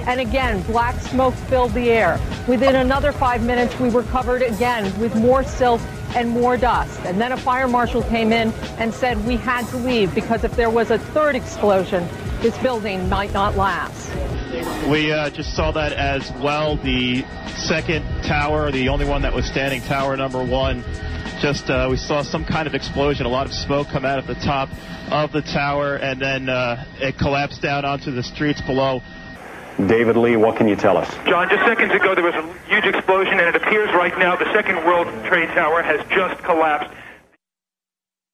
and again, black smoke filled the air. Within another 5 minutes, we were covered again with more silt and more dust. And then a fire marshal came in and said we had to leave because if there was a third explosion, this building might not last. We just saw that as well. The second tower, the only one that was standing, tower number 1, we saw some kind of explosion, a lot of smoke come out of the top of the tower, and then it collapsed down onto the streets below. David Lee, what can you tell us? John, just seconds ago there was a huge explosion, and it appears right now the second World Trade Tower has just collapsed.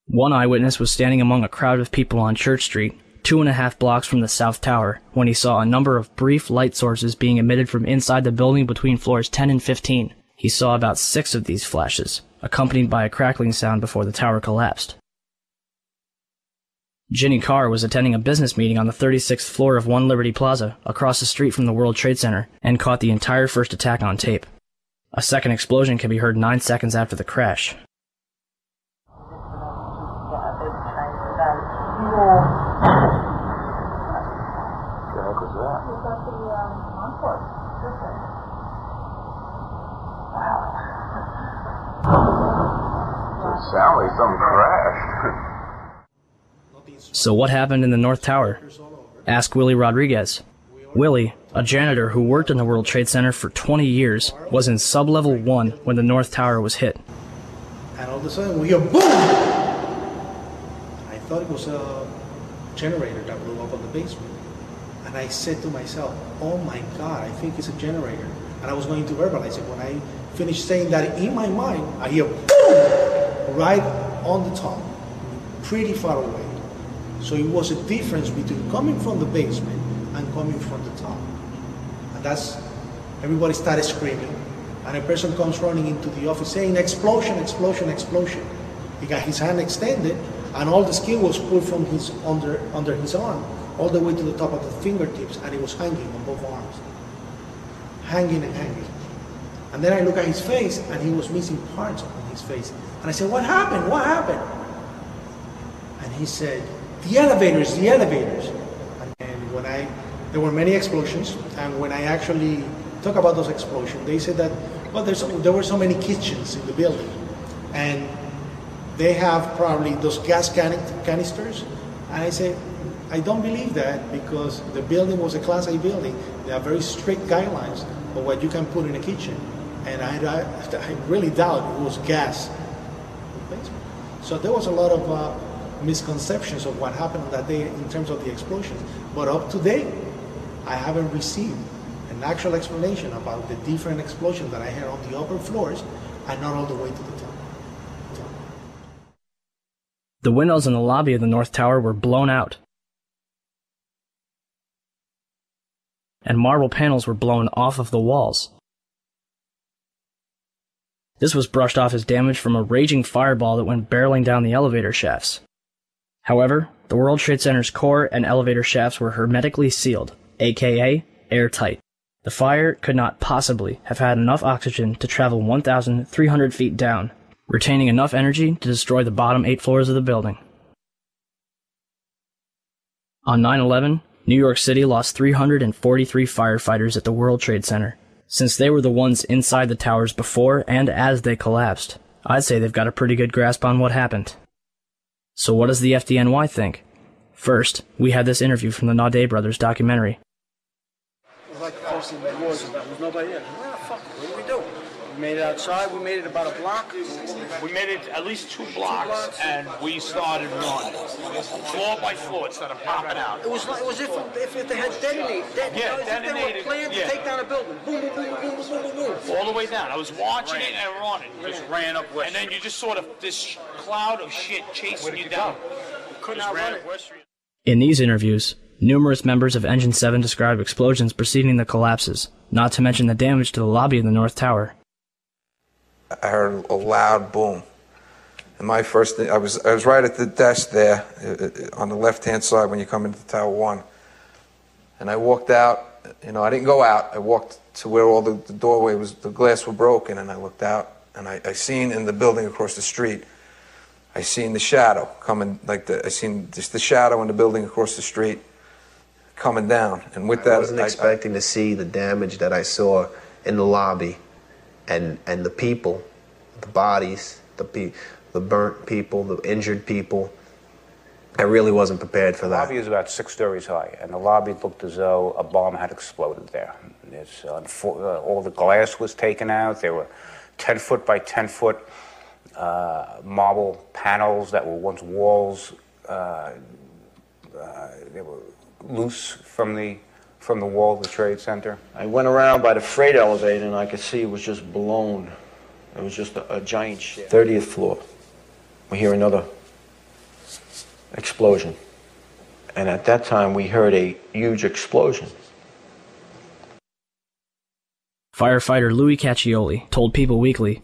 One eyewitness was standing among a crowd of people on Church Street, 2.5 blocks from the South Tower, when he saw a number of brief light sources being emitted from inside the building between floors 10 and 15. He saw about 6 of these flashes, accompanied by a crackling sound before the tower collapsed. Ginny Carr was attending a business meeting on the 36th floor of One Liberty Plaza, across the street from the World Trade Center, and caught the entire first attack on tape. A second explosion can be heard 9 seconds after the crash. It sounds like something crashed. So what happened in the North Tower? Ask Willie Rodriguez. Willie, a janitor who worked in the World Trade Center for 20 years, was in sub-level 1 when the North Tower was hit. And all of a sudden we hear boom! I thought it was a generator that blew up on the basement. And I said to myself, oh my God, I think it's a generator. And I was going to verbalize it. When I finished saying that in my mind, I hear boom! Right on the top, pretty far away. So it was a difference between coming from the basement and coming from the top. And that's, everybody started screaming. And a person comes running into the office saying, explosion, explosion, explosion. He got his hand extended, and all the skin was pulled from his under his arm, all the way to the top of the fingertips, and it was hanging on both arms. Hanging and hanging. And then I look at his face, and he was missing parts on his face. And I said, what happened? What happened? And he said, the elevators, the elevators. And there were many explosions, and when I actually talk about those explosions, they said that, well, there were so many kitchens in the building, and they have probably those gas canisters. And I say, I don't believe that, because the building was a Class A building. There are very strict guidelines of what you can put in a kitchen, and I really doubt it was gas. So there was a lot of misconceptions of what happened on that day in terms of the explosions. But up to date, I haven't received an actual explanation about the different explosions that I heard on the upper floors and not all the way to the top. The windows in the lobby of the North Tower were blown out, and marble panels were blown off of the walls. This was brushed off as damage from a raging fireball that went barreling down the elevator shafts. However, the World Trade Center's core and elevator shafts were hermetically sealed, aka airtight. The fire could not possibly have had enough oxygen to travel 1,300 feet down, retaining enough energy to destroy the bottom 8 floors of the building. On 9/11, New York City lost 343 firefighters at the World Trade Center. Since they were the ones inside the towers before and as they collapsed, I'd say they've got a pretty good grasp on what happened. So what does the FDNY think? First, we had this interview from the Naudet brothers documentary. It was like posting the wars, there was nobody there. Where the fuck, what do we do? We made it outside, we made it about a block. We made it at least 2 blocks, and we started running. Floor by floor, it started popping out. It was if they had detonated. They were planning to take down a building. Boom, boom, boom, boom, boom, boom, boom. All the way down. I was watching it and running. Just ran up West Street. And then you just sort of, this cloud of shit chasing you down. Couldn't outrun it. In these interviews, numerous members of Engine 7 described explosions preceding the collapses, not to mention the damage to the lobby of the North Tower. I heard a loud boom. And my first thing, I was right at the desk there on the left-hand side when you come into Tower 1. And I walked out, I didn't go out. I walked to where all the doorway was, the glass were broken, and I looked out, and I seen in the building across the street, I seen the shadow coming, I seen just the shadow in the building across the street coming down. And with that, I wasn't expecting to see the damage that I saw in the lobby, and the people, the bodies, the burnt people, the injured people. I really wasn't prepared for that. The lobby is about 6 stories high, and the lobby looked as though a bomb had exploded there. All the glass was taken out. There were 10-foot by 10-foot marble panels that were once walls. They were loose from the wall of the Trade Center. I went around by the freight elevator, and I could see it was just blown. It was just a giant shit. 30th floor. We hear another explosion. And at that time, we heard a huge explosion. Firefighter Louis Caccioli told People Weekly,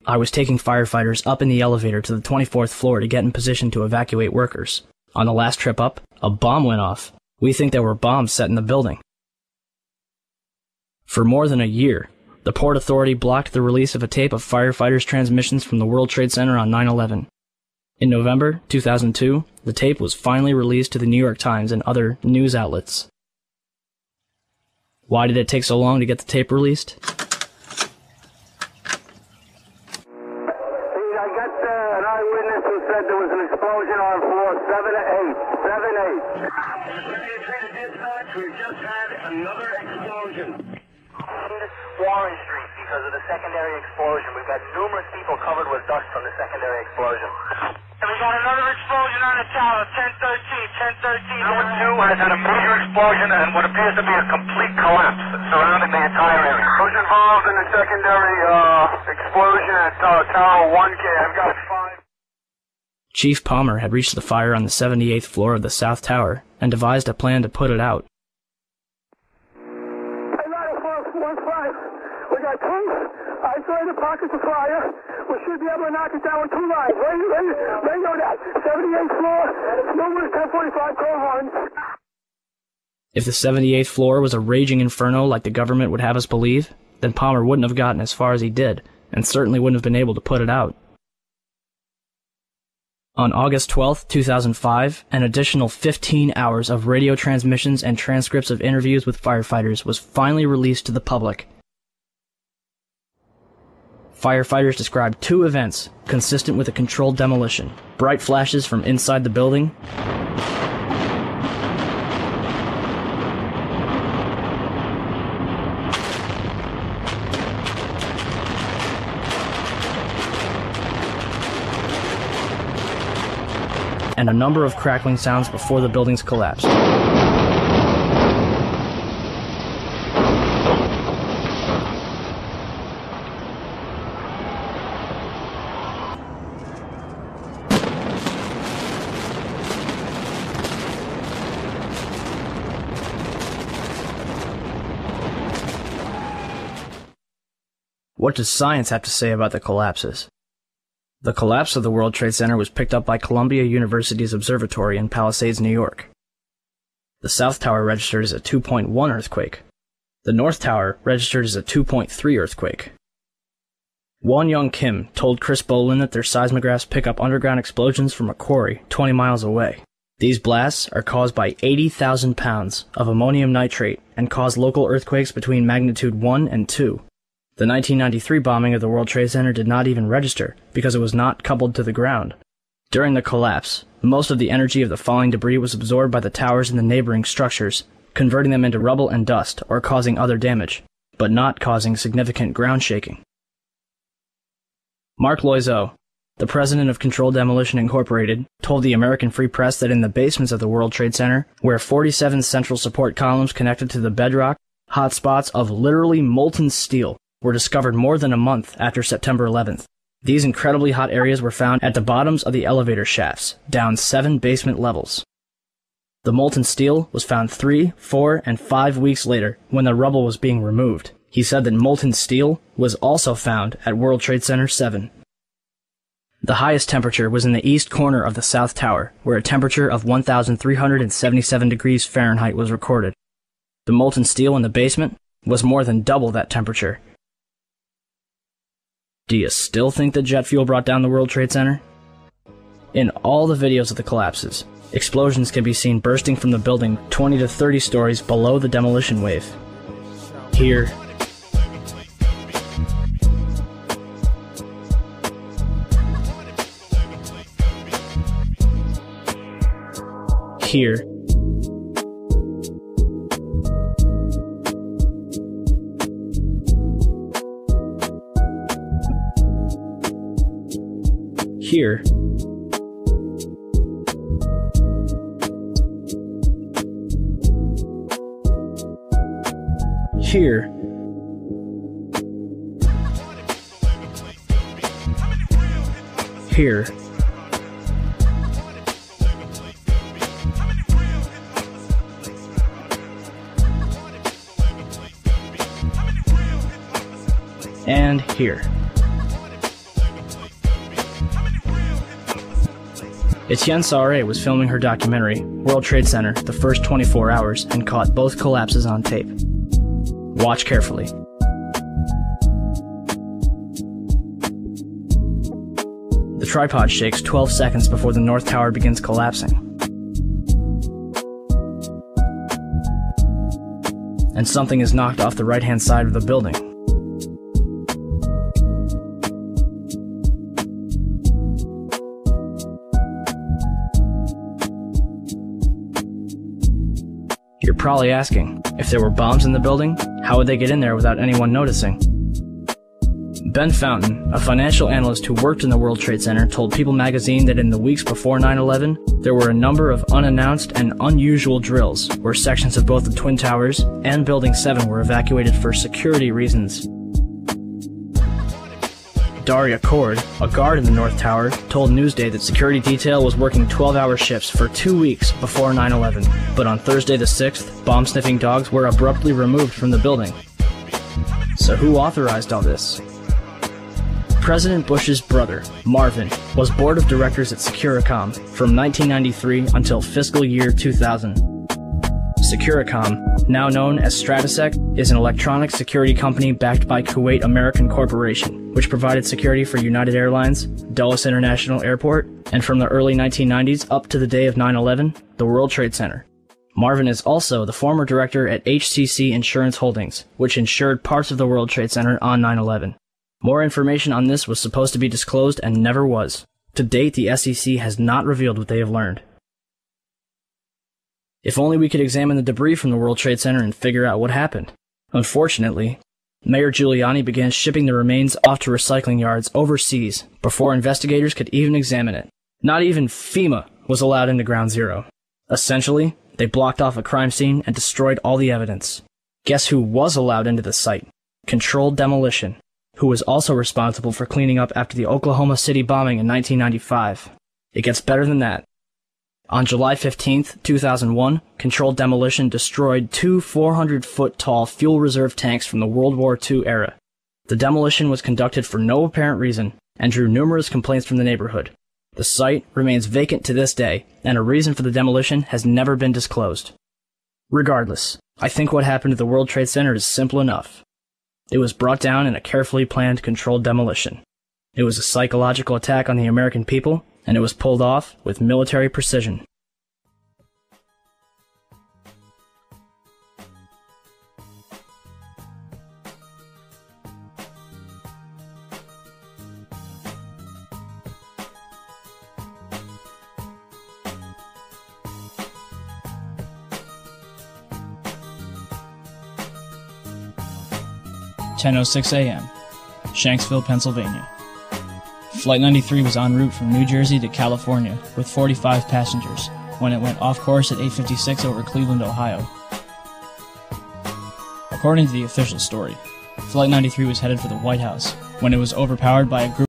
"I was taking firefighters up in the elevator to the 24th floor to get in position to evacuate workers. On the last trip up, a bomb went off. We think there were bombs set in the building." For more than a year, the Port Authority blocked the release of a tape of firefighters' transmissions from the World Trade Center on 9/11. In November 2002, the tape was finally released to the New York Times and other news outlets. Why did it take so long to get the tape released? I got an eyewitness who said there was an explosion on floor 7-8. 7-8. We've just had another explosion. Warren Street because of the secondary explosion. We've got numerous people covered with dust from the secondary explosion. And we got another explosion on the tower, 1013, 1013. Number 2 has had a major explosion and what appears to be a complete collapse surrounding the entire area. Who's involved in the secondary explosion at Tower 1K? I've got 5. Chief Palmer had reached the fire on the 78th floor of the South Tower and devised a plan to put it out. We got 2 isolated pockets of fire. We should be able to knock it down with 2 lines. Right know that. 78th floor, numerous 1045 call horns. If the 78th floor was a raging inferno like the government would have us believe, then Palmer wouldn't have gotten as far as he did, and certainly wouldn't have been able to put it out. On August 12, 2005, an additional 15 hours of radio transmissions and transcripts of interviews with firefighters was finally released to the public. Firefighters described 2 events consistent with a controlled demolition: bright flashes from inside the building and a number of crackling sounds before the buildings collapsed. What does science have to say about the collapses? The collapse of the World Trade Center was picked up by Columbia University's observatory in Palisades, New York. The South Tower registered as a 2.1 earthquake. The North Tower registered as a 2.3 earthquake. Won Young Kim told Chris Bolin that their seismographs pick up underground explosions from a quarry 20 miles away. These blasts are caused by 80,000 pounds of ammonium nitrate and cause local earthquakes between magnitude 1 and 2. The 1993 bombing of the World Trade Center did not even register because it was not coupled to the ground. During the collapse, most of the energy of the falling debris was absorbed by the towers and the neighboring structures, converting them into rubble and dust or causing other damage, but not causing significant ground shaking. Mark Loiseau, the president of Controlled Demolition Incorporated, told the American Free Press that in the basements of the World Trade Center, where 47 central support columns connected to the bedrock, hot spots of literally molten steel were discovered more than a month after September 11th. These incredibly hot areas were found at the bottoms of the elevator shafts, down 7 basement levels. The molten steel was found 3, 4, and 5 weeks later when the rubble was being removed. He said that molten steel was also found at World Trade Center 7. The highest temperature was in the east corner of the South Tower, where a temperature of 1,377 degrees Fahrenheit was recorded. The molten steel in the basement was more than double that temperature. Do you still think that jet fuel brought down the World Trade Center? In all the videos of the collapses, Explosions can be seen bursting from the building 20 to 30 stories below the demolition wave. Here, here, here, here, here, and here. Etienne Sarre was filming her documentary, World Trade Center, the first 24 hours, and caught both collapses on tape. Watch carefully. The tripod shakes 12 seconds before the North Tower begins collapsing. And something is knocked off the right-hand side of the building. You're probably asking, if there were bombs in the building, how would they get in there without anyone noticing? Ben Fountain, a financial analyst who worked in the World Trade Center, told People magazine that in the weeks before 9/11, there were a number of unannounced and unusual drills where sections of both the Twin Towers and Building 7 were evacuated for security reasons. Daria Cord, a guard in the North Tower, told Newsday that security detail was working 12-hour shifts for 2 weeks before 9/11, but on Thursday the 6th, bomb-sniffing dogs were abruptly removed from the building. So who authorized all this? President Bush's brother, Marvin, was board of directors at Securicom from 1993 until fiscal year 2000. Securicom, now known as Stratasec, is an electronic security company backed by Kuwait American Corporation, which provided security for United Airlines, Dulles International Airport, and from the early 1990s up to the day of 9/11, the World Trade Center. Marvin is also the former director at HCC Insurance Holdings, which insured parts of the World Trade Center on 9/11. More information on this was supposed to be disclosed and never was. To date, the SEC has not revealed what they have learned. If only we could examine the debris from the World Trade Center and figure out what happened. Unfortunately, Mayor Giuliani began shipping the remains off to recycling yards overseas before investigators could even examine it. Not even FEMA was allowed into Ground Zero. Essentially, they blocked off a crime scene and destroyed all the evidence. Guess who was allowed into the site? Controlled Demolition, who was also responsible for cleaning up after the Oklahoma City bombing in 1995. It gets better than that. On July 15, 2001, Controlled Demolition destroyed 2 400-foot-tall fuel reserve tanks from the World War II era. The demolition was conducted for no apparent reason and drew numerous complaints from the neighborhood. The site remains vacant to this day, and a reason for the demolition has never been disclosed. Regardless, I think what happened to the World Trade Center is simple enough. It was brought down in a carefully planned controlled demolition. It was a psychological attack on the American people, and it was pulled off with military precision. (10:06 a.m., Shanksville, Pennsylvania. Flight 93 was en route from New Jersey to California with 45 passengers when it went off course at 8:56 over Cleveland, Ohio. According to the official story, Flight 93 was headed for the White House when it was overpowered by a group